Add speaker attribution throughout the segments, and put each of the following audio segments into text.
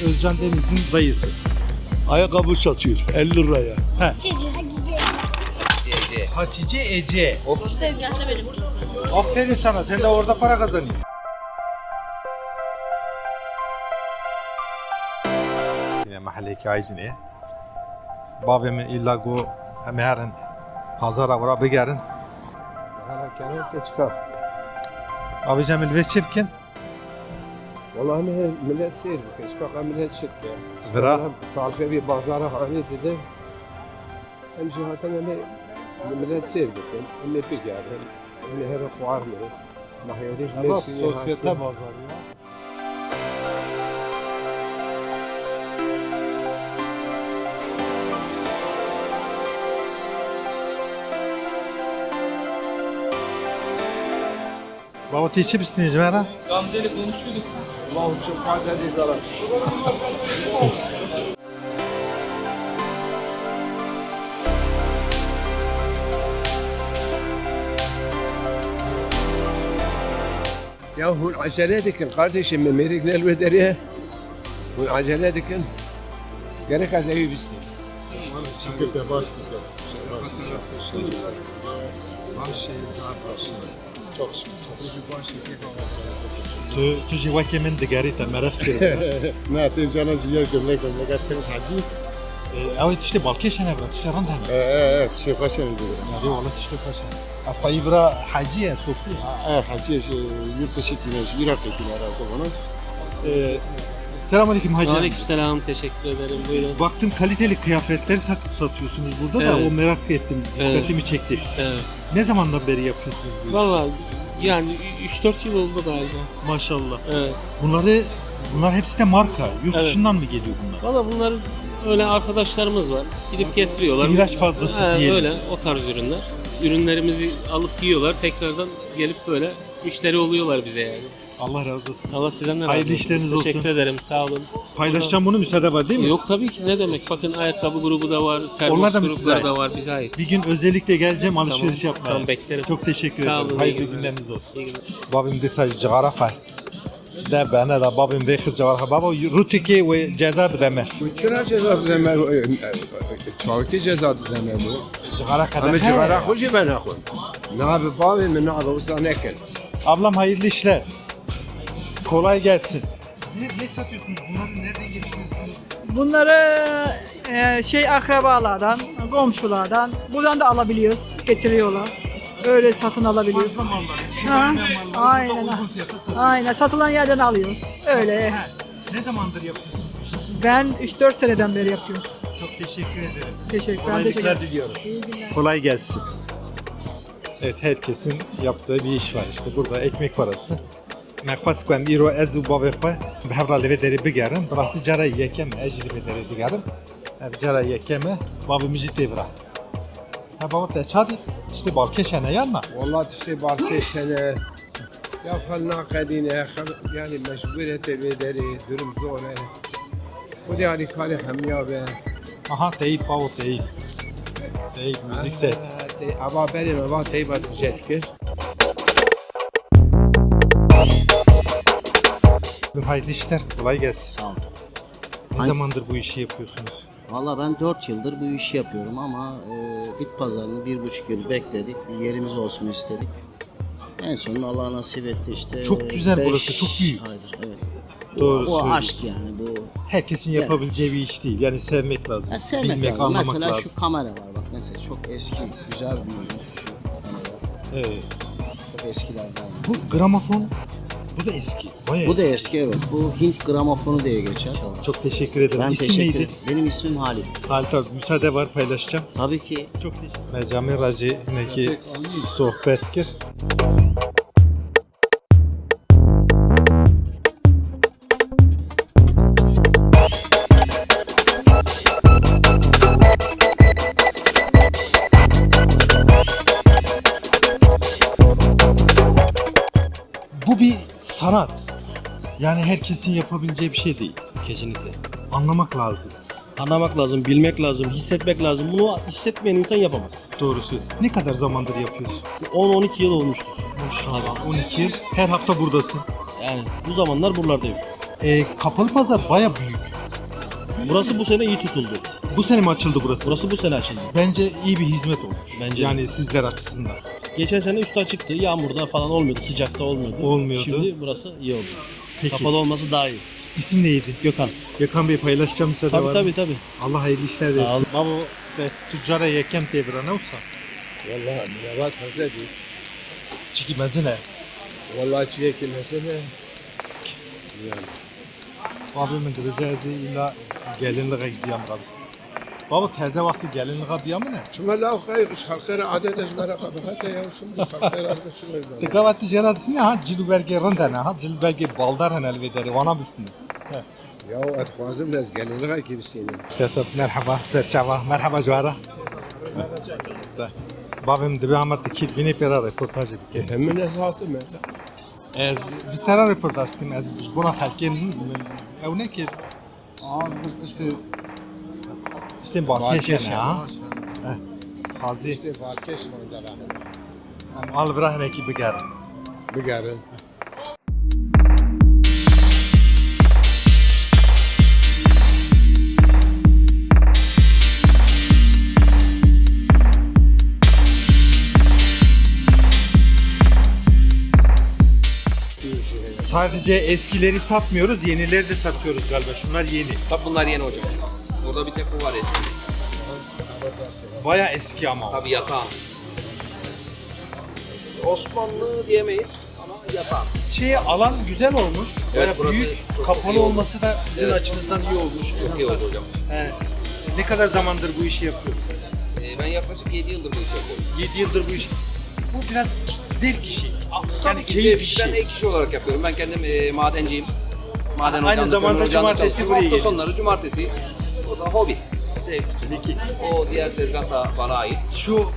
Speaker 1: Özcan Deniz'in dayısı.
Speaker 2: Ayakkabı satıyor 50 liraya.
Speaker 1: Hatice Ece.
Speaker 3: Şu tezgahta benim.
Speaker 1: Aferin sana, sen de orada para kazanıyorsun. Yine mahalleki Aydın'e. Babamın illa go meğerin pazara vura begerin.
Speaker 4: Hala kenar çıkar.
Speaker 1: Abi Cemil ve Çepkin.
Speaker 4: Vallahi millet seyir bu keşke bak millet çıktı.
Speaker 1: Vira.
Speaker 4: Salfe bir pazara hani dedi. Hem zaten hani millet seyir bu. Hem epik yani. Hem her fuar mı? Mahiyetiş
Speaker 1: Sosyete pazarı ya. Baba teşhip isteyeceğim herhalde.
Speaker 5: Gamze ile konuştuk.
Speaker 4: Allah çok fazla cezalamış. Ya hun acele dikin kardeşim Merik'le Elvederi'ye. Hun acele dikin. Gerek az evi bistin.
Speaker 2: Şirkette başladı.
Speaker 1: Tu ji wekê min digerî te meraq kir.
Speaker 2: Ne tem cana jiyer gömlek etkeniz hacı.
Speaker 1: Ew tiştê balkêşe ne tiştê ran hene.
Speaker 2: Evet, şey başarılı diyor.
Speaker 1: Yarî wala tiştê xweş e. Ew xwayî vira hecî Sofî.
Speaker 2: Hacı yurt dışı dinleyici, Irak ettiler herhalde bunu.
Speaker 1: Selamünaleyküm hacı.
Speaker 5: Aleykümselam, teşekkür ederim. Buyurun.
Speaker 1: Baktım kaliteli kıyafetler satıyorsunuz burada da
Speaker 5: Evet.
Speaker 1: o merak ettim. Dikkatimi çekti.
Speaker 5: Evet.
Speaker 1: Ne zamandan beri yapıyorsunuz bu işi?
Speaker 5: Valla yani 3-4 yıl oldu galiba.
Speaker 1: Maşallah.
Speaker 5: Evet.
Speaker 1: Bunlar hepsi de marka. Yurt
Speaker 5: Evet.
Speaker 1: dışından mı geliyor bunlar?
Speaker 5: Valla bunlar öyle arkadaşlarımız var. Gidip getiriyorlar.
Speaker 1: İhraç fazlası diyelim.
Speaker 5: Öyle o tarz ürünler. Ürünlerimizi alıp yiyorlar. Tekrardan gelip böyle müşteri oluyorlar bize yani.
Speaker 1: Allah razı olsun.
Speaker 5: Allah sizden de razı
Speaker 1: Hayırlı
Speaker 5: olsun.
Speaker 1: işleriniz olsun.
Speaker 5: Teşekkür ederim. Sağ olun.
Speaker 1: Paylaşacağım bunu, müsaade var değil mi?
Speaker 5: Yok tabii ki, ne demek. Bakın ayakkabı grubu da var.
Speaker 1: Onlar
Speaker 5: Termos
Speaker 1: da mı size
Speaker 5: grupları
Speaker 1: ait?
Speaker 5: da var. Bize ait.
Speaker 1: Bir gün özellikle geleceğim alışveriş yapmaya.
Speaker 5: Tamam, beklerim.
Speaker 1: Çok teşekkür
Speaker 5: Sağ
Speaker 1: ederim.
Speaker 5: olun, iyi
Speaker 1: Hayırlı
Speaker 5: günler.
Speaker 1: günleriniz olsun.
Speaker 5: İyi günler.
Speaker 1: Babim de sadece cigara xwe. De bana da babim de kız cigara xwe. Baba rutiki ve ceza bedeme.
Speaker 4: Çına ceza deme, çavki ceza deme bu.
Speaker 1: Cigara kadar.
Speaker 4: Ama cigara hoşu ben akın. Ne abi babi mi ne abi usta nekin.
Speaker 1: Ablam hayırlı işler. Kolay gelsin. Ne satıyorsunuz? Bunları nereden getiriyorsunuz?
Speaker 6: Bunları akrabalardan, komşulardan buradan da alabiliyoruz, getiriyorlar. Öyle satın alabiliyoruz.
Speaker 1: Fazla mallar.
Speaker 6: Ha,
Speaker 1: Kullanmayan malları
Speaker 6: aynen.
Speaker 1: burada uygun fiyata satıyorsunuz.
Speaker 6: Aynen, satılan yerden alıyoruz. Öyle.
Speaker 1: Ha, ne zamandır yapıyorsunuz bu işi?
Speaker 6: Ben 3-4 seneden beri yapıyorum.
Speaker 1: Çok teşekkür ederim.
Speaker 6: Teşekkür
Speaker 1: Kolaylıklar
Speaker 6: ederim.
Speaker 1: diliyorum. Kolay gelsin. Evet, herkesin yaptığı bir iş var işte. Burada ekmek parası. من خواست کنم ایرو از او باوی خواه به هفته لیوه داری بگرم براستی جرای یکمه اجی لیوه داری دیگرم جرای یکمه باوی میجی دیورا ha baba te çadi işte balkeşene yanına.
Speaker 4: Vallahi işte balkeşene. Ya halna kadine yani mecburiyete vederi durum zor. Bu da yani kale hamya be.
Speaker 1: Aha teyip baba teyip. Teyip müzik set.
Speaker 4: Ama benim ama teyip atacak ki.
Speaker 1: Hayırlı işler, kolay gelsin.
Speaker 7: Sağ ol.
Speaker 1: Ne zamandır bu işi yapıyorsunuz?
Speaker 7: Valla ben 4 yıldır bu işi yapıyorum ama bit pazarını 1,5 yıl bekledik. Bir yerimiz olsun istedik. En sonunda Allah nasip etti işte.
Speaker 1: Çok güzel
Speaker 7: 5
Speaker 1: burası, çok büyük.
Speaker 7: aydır, evet.
Speaker 1: Doğru
Speaker 7: Bu
Speaker 1: söylüyorsun.
Speaker 7: aşk yani bu.
Speaker 1: Herkesin yapabileceği bir iş değil. Yani sevmek lazım,
Speaker 7: Ya sevmek
Speaker 1: bilmek,
Speaker 7: lazım.
Speaker 1: anlamak
Speaker 7: Mesela
Speaker 1: lazım.
Speaker 7: şu kamera var bak mesela çok eski, güzel bir ürün. Şu kamera.
Speaker 1: Evet.
Speaker 7: Çok eskilerden.
Speaker 1: Bu gramofon, bu da eski. Bayağı
Speaker 7: Bu da eski evet. Bu Hint gramofonu diye geçer.
Speaker 1: Çok teşekkür ederim.
Speaker 7: Ben
Speaker 1: İsim
Speaker 7: teşekkür
Speaker 1: neydi?
Speaker 7: ederim. Benim ismim Halit.
Speaker 1: Halit abi, müsaade var, paylaşacağım.
Speaker 7: Tabii ki.
Speaker 1: Çok teşekkür ederim. Mecami Raci neki sohbet kir. Bu bir sanat. Yani herkesin yapabileceği bir şey değil.
Speaker 8: Kesinlikle.
Speaker 1: Anlamak lazım.
Speaker 8: Anlamak lazım, bilmek lazım, hissetmek lazım. Bunu hissetmeyen insan yapamaz.
Speaker 1: Doğrusu. Ne kadar zamandır yapıyorsun?
Speaker 8: 10-12 yıl olmuştur.
Speaker 1: Maşallah. 12 yıl. Her hafta buradasın.
Speaker 8: Yani bu zamanlar buralardayım.
Speaker 1: Kapalı pazar baya büyük.
Speaker 8: Burası bu sene iyi tutuldu.
Speaker 1: Bu sene mi açıldı burası?
Speaker 8: Burası bu sene açıldı.
Speaker 1: Bence iyi bir hizmet olmuş.
Speaker 8: Bence
Speaker 1: yani sizler açısından.
Speaker 8: Geçen sene üstü açıktı. Yağmurda falan olmuyordu. Sıcakta olmuyordu.
Speaker 1: Olmuyordu.
Speaker 8: Şimdi burası iyi oldu.
Speaker 1: Peki.
Speaker 8: Kapalı olması daha iyi.
Speaker 1: İsim neydi?
Speaker 8: Gökhan.
Speaker 1: Gökhan Bey paylaşacağım müsaade
Speaker 8: Tabii
Speaker 1: var
Speaker 8: tabii
Speaker 1: mı?
Speaker 8: tabii.
Speaker 1: Allah hayırlı işler
Speaker 8: Sağ
Speaker 1: versin.
Speaker 8: ol.
Speaker 1: Babo tüccara yekem devre ne olsa?
Speaker 4: والله منابات هزدي
Speaker 1: Çiki mezine.
Speaker 4: والله تشيك المسألة يعني
Speaker 1: Abimin direceğizi illa gelinliğe gidiyorum kabist. Baba teze vakti gelinliğe diyor mu ne?
Speaker 4: شو لا خير ايش خير عدد مرقه بهتا يا شو خير هذا شو يبغى
Speaker 1: Tekavati ceradisini ha cilu belge rındana ha cilu belge baldar hen elvederi vana bisni.
Speaker 4: يا اتخوازم ناس قال لي لغايه كيف سينا
Speaker 1: Tesef merhaba serçava merhaba jwara. Babim dibi amat dikit bini pera reportaj bikin.
Speaker 4: هم الناس هاتم
Speaker 1: Ez bir tane reportaj kim ez buna halkin ev ne ki? İşte bahçeşen ha. Hazi
Speaker 4: işte farkeş mandala
Speaker 1: al vrahne ki bigar.
Speaker 4: بقارن
Speaker 1: Sadece eskileri satmıyoruz, yenileri de satıyoruz galiba. Şunlar yeni.
Speaker 3: Tabii bunlar yeni hocam. Burada bir tek bu var eski.
Speaker 1: Baya eski ama. o.
Speaker 3: Tabii yatağın. Eski. Osmanlı diyemeyiz ama yatağın.
Speaker 1: Alan güzel olmuş.
Speaker 3: Evet,
Speaker 1: Baya
Speaker 3: burası
Speaker 1: büyük,
Speaker 3: çok
Speaker 1: kapalı
Speaker 3: iyi oldu.
Speaker 1: olması da sizin
Speaker 3: Evet.
Speaker 1: açınızdan iyi olmuş.
Speaker 3: Çok iyi oldu hocam.
Speaker 1: He. Ne kadar zamandır bu işi yapıyoruz?
Speaker 3: Ben yaklaşık 7 yıldır bu işi yapıyorum.
Speaker 1: 7 yıldır bu iş. Bu biraz zevk işi. Yani
Speaker 3: Tabii ki
Speaker 1: keyif
Speaker 3: zevk
Speaker 1: işi.
Speaker 3: ben de ek iş olarak yapıyorum. Ben kendim madenciyim. Maden
Speaker 1: Aynı
Speaker 3: ocağında,
Speaker 1: zamanda
Speaker 3: kömür ocağında
Speaker 1: cumartesi
Speaker 3: çalışıyorum.
Speaker 1: buraya
Speaker 3: Hafta
Speaker 1: geliyorsun.
Speaker 3: sonları cumartesi. O da hobi. Zevk için.
Speaker 1: Peki
Speaker 3: O diğer tezgah da bana ait.
Speaker 1: şu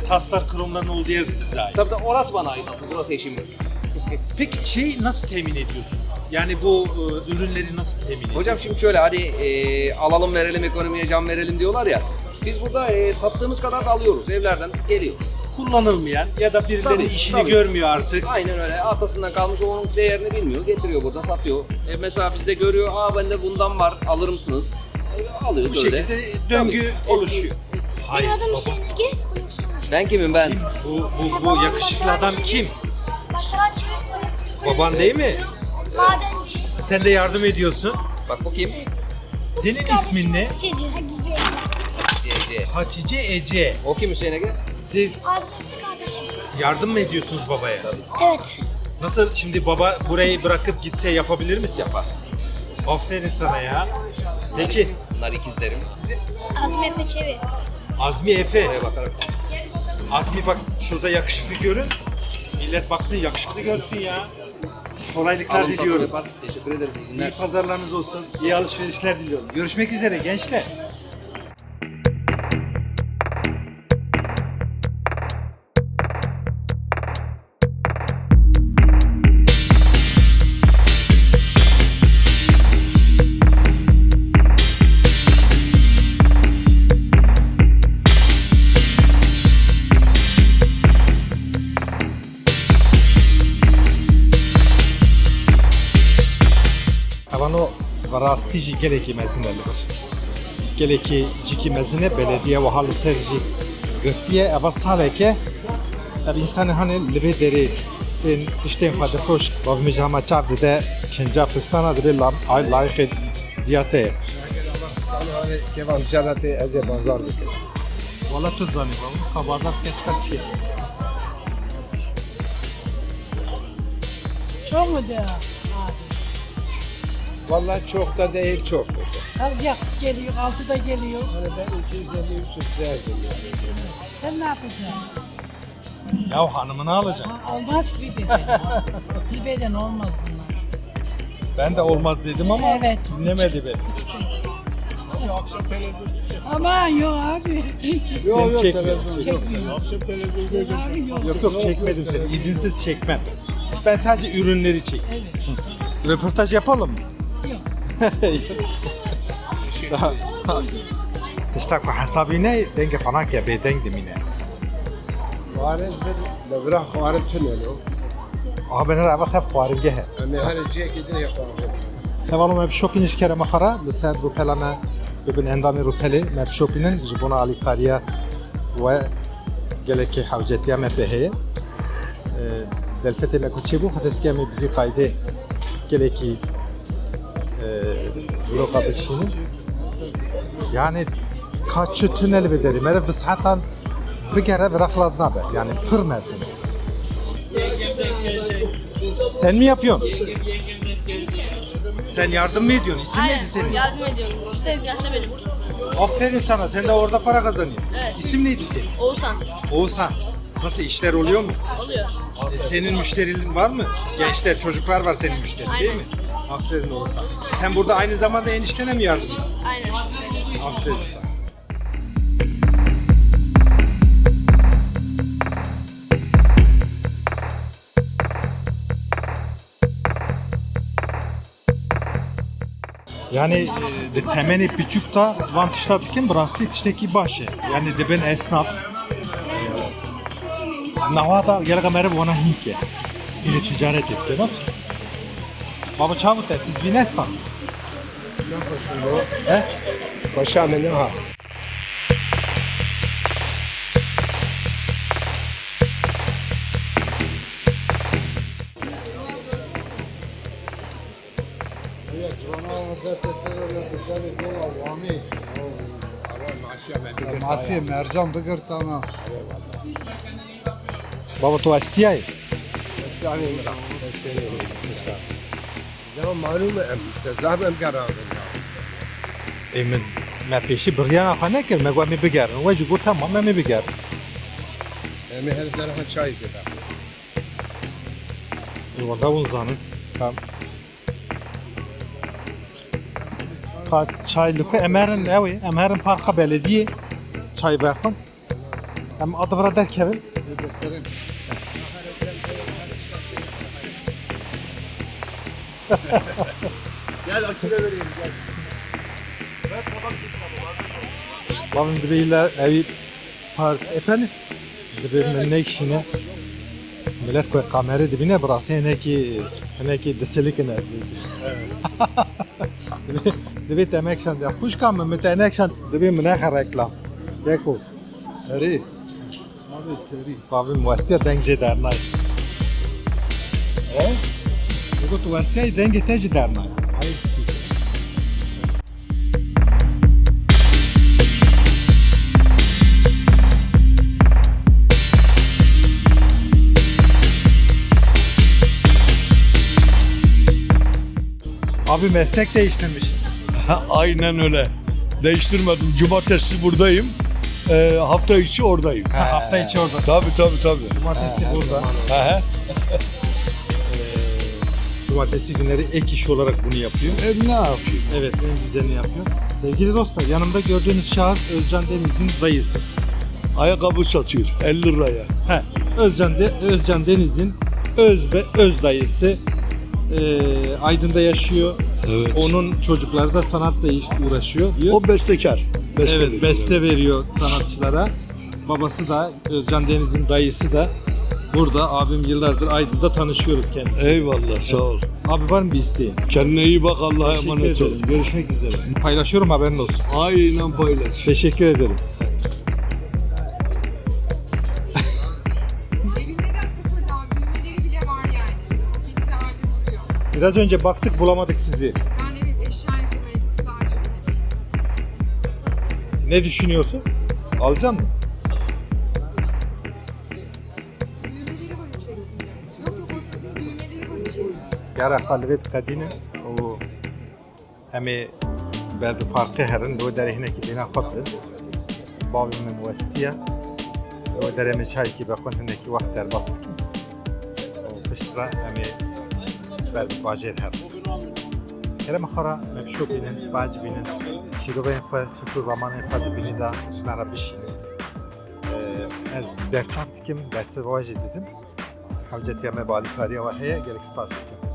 Speaker 1: taslar kromların olduğu yer de size ait.
Speaker 3: Tabii orası bana ait aslında. Burası eşimin.
Speaker 1: Peki nasıl temin ediyorsun? Yani bu ürünleri nasıl temin ediyorsun?
Speaker 3: Hocam şimdi şöyle hadi alalım verelim ekonomiye can verelim diyorlar ya. Biz burada sattığımız kadar da alıyoruz. Evlerden geliyor.
Speaker 1: Kullanılmayan ya da birileri
Speaker 3: Tabii,
Speaker 1: işini
Speaker 3: tabii.
Speaker 1: görmüyor artık.
Speaker 3: Aynen öyle. Atasından kalmış onun değerini bilmiyor. Getiriyor burada satıyor. Mesela bizde görüyor. Bende bundan var. Alır mısınız? Alıyor
Speaker 1: Bu
Speaker 3: böyle.
Speaker 1: şekilde döngü
Speaker 3: Tabii,
Speaker 1: oluşuyor. Hayır
Speaker 9: Benim adım
Speaker 1: baba.
Speaker 9: Hüseyin Ege, koleksiyoncu.
Speaker 3: Ben kimim ben?
Speaker 1: Bu yakışıklı adam kim?
Speaker 9: Başaran Çevik
Speaker 1: Baban değil mi?
Speaker 9: Madenci.
Speaker 1: Sen de yardım ediyorsun.
Speaker 3: Bak bu kim?
Speaker 9: Evet.
Speaker 1: Senin
Speaker 9: Kız kardeşim
Speaker 1: ismin ne?
Speaker 9: Hatice. Hatice.
Speaker 3: CC.
Speaker 1: Hatice Ece.
Speaker 3: O kim Hüseyin Ege?
Speaker 1: Siz
Speaker 9: Azmetli kardeşim.
Speaker 1: yardım mı ediyorsunuz babaya?
Speaker 9: Evet.
Speaker 1: Nasıl şimdi baba burayı bırakıp gitse yapabilir misin?
Speaker 3: Yapar.
Speaker 1: Aferin sana ya. Peki
Speaker 3: Bunlar ikizlerim.
Speaker 9: Azmi Efe Çevik.
Speaker 1: Azmi Efe.
Speaker 3: Buraya bakarak.
Speaker 1: Azmi bak şurada yakışıklı görün. Millet baksın yakışıklı görsün ya. Kolaylıklar
Speaker 3: Alım satım
Speaker 1: diliyorum.
Speaker 3: yapar. Teşekkür ederiz. İyi günler.
Speaker 1: İyi pazarlarınız olsun. İyi alışverişler diliyorum. Görüşmek üzere gençler. Havano rastî jî gelekî mezin li bir. Gelekî cikî mezine belediye ve halı serjî girtiye eva saleke ev insanê hanê li vê derê tên tiştên xwe dixweş bavê ji hema çav dide kinca fistana dibe ay layıqê diyate ye.
Speaker 4: انا كيفان جرتي ازي بازار بك
Speaker 1: Valla tu zanî bavê ka bazar keç qas çi.
Speaker 10: Çok mu diyor?
Speaker 4: والله çok da değil çok.
Speaker 10: Az yak geliyor, 6'da geliyor.
Speaker 4: Hani ben 250 300 derdim yani.
Speaker 10: Sen ne yapacaksın?
Speaker 1: Ya hanımını alacaksın.
Speaker 10: Ha, olmaz ki Ribe'den. Ribe'den olmaz bunlar.
Speaker 1: Ben de olmaz dedim ama
Speaker 10: Evet.
Speaker 1: dinlemedi beni.
Speaker 10: Aman yok abi.
Speaker 1: Seni çekmiyorum.
Speaker 10: Abi yok.
Speaker 1: Yok çekmedim seni. İzinsiz çekmem. Ben sadece ürünleri çek. Röportaj yapalım mı? Yok. İşte hesabı ne? Denge falan ki bedeng demine.
Speaker 4: Varız bir levra xwarib tunelo.
Speaker 1: Aha ben her hep hep fuarım gehe.
Speaker 4: Ama her cek de yaparım.
Speaker 1: Hevalom me şopin iş kere mahara ser rupela me bibin endami rupeli me şopinin jibona alikariya ve geleki havcetiya me peheye delfete me kuçebu hadeske me bir kaydı geleki bloka beşinin yani kaçı tünel vederi meref bis hatan bir kere bıraklaz nabe yani pırmezsin. Sen mi yapıyorsun? Sen yardım mı ediyorsun? İsim neydi senin?
Speaker 9: Yardım ediyorum. Şu tezgahta benim.
Speaker 1: Aferin sana. Sen de orada para kazanıyorsun.
Speaker 9: Evet.
Speaker 1: İsim neydi senin?
Speaker 9: Oğuzhan.
Speaker 1: Oğuzhan. Nasıl işler oluyor mu?
Speaker 9: Oluyor.
Speaker 1: Senin müşterin var mı? Gençler, çocuklar var senin müşterin değil mi? Aferin Oğuzhan. Sen burada aynı zamanda eniştene mi yardım ediyorsun?
Speaker 9: Aynen.
Speaker 1: Aferin sana. Yani de temeni küçük da vantıştadıkken burası içteki başı. Yani de ben esnaf. Navada gelga merhaba ona hinke. Yine ticaret yaptı. Nasıl? Baba çabuk da siz bir nestan. He?
Speaker 4: Başa mı ne ha?
Speaker 2: ماسي مرجان بقر تمام
Speaker 1: Baba tu astiyay.
Speaker 4: Yani ya malum tezahüm karar.
Speaker 1: Emin ما پیشی بریان خانه کرد مگو می بگردن و جو تمام می بگرد
Speaker 4: Emi her tarafa çay gider.
Speaker 1: Orada bunu zanın. Tamam. Çaylıkı Emer'in evi, Emer'in parka belediye çay bakın. Hem adı var der Kevin.
Speaker 2: Gel aküre vereyim gel.
Speaker 1: Babam dibiyle evi park efendim. Dibi ne işine millet koy kamera dibine burası heneki deselik ne azbeci. Dibi temekşan ya hoş kam mı temekşan dibi mne reklam. Yeko.
Speaker 2: Seri. Abi seri.
Speaker 1: Babam muassiye denge dernay. Bu muassiye denge teci dernay. Abi meslek değiştirmiş.
Speaker 11: Aynen öyle. Değiştirmedim. Cumartesi buradayım. Hafta içi oradayım.
Speaker 1: Hafta içi orada.
Speaker 11: Tabii.
Speaker 1: Cumartesi burada.
Speaker 11: He.
Speaker 1: Cumartesi günleri ek iş olarak bunu yapıyor.
Speaker 11: Ne yapayım?
Speaker 1: Evet, en güzelini yapıyor. Sevgili dostlar, yanımda gördüğünüz şahıs Özcan Deniz'in dayısı.
Speaker 11: Ayakkabı satıyor 50 liraya.
Speaker 1: Özcan Deniz'in öz dayısı. Aydın'da yaşıyor.
Speaker 11: Evet.
Speaker 1: Onun çocukları da sanatla uğraşıyor diyor.
Speaker 11: O bestekar.
Speaker 1: Evet, beste veriyor sanatçılara. Babası da Özcan Deniz'in dayısı da burada. Abim yıllardır Aydın'da tanışıyoruz kendisiyle.
Speaker 11: Eyvallah sağ ol.
Speaker 1: Abi var mı bir isteğin?
Speaker 11: Kendine iyi bak, Allah'a
Speaker 1: Teşekkür
Speaker 11: emanet ol.
Speaker 1: ederim. Görüşmek üzere. Paylaşıyorum, haberin olsun.
Speaker 11: Aynen paylaş.
Speaker 1: Teşekkür ederim.
Speaker 12: Cebinde de sıfır daha düğmeleri bile var yani. Paketi de halde duruyor.
Speaker 1: Biraz önce baktık, bulamadık sizi.
Speaker 12: Yani evet eşya yapmaya gitti daha çok.
Speaker 1: Ne düşünüyorsun? Alacaksın mı?
Speaker 12: Düğmeleri var içerisinde. Yok o sizin düğmeleri var içerisinde.
Speaker 1: Yara halvet kadinin o hemi بعد فرق هرن دو دره هنا کی بنا خط باوی من وستیا دو دره من چای کی بخون هنا کی وقت در باس کن و بشترا همی بعد باجر هر کرم خورا مبشو بینن باج بینن شیروین خو فکر رومان خو دبینی دا مرا بشین از برچافت کم برسواج دیدم حوجتی هم بالی کاری و هیا گلکس پاست کم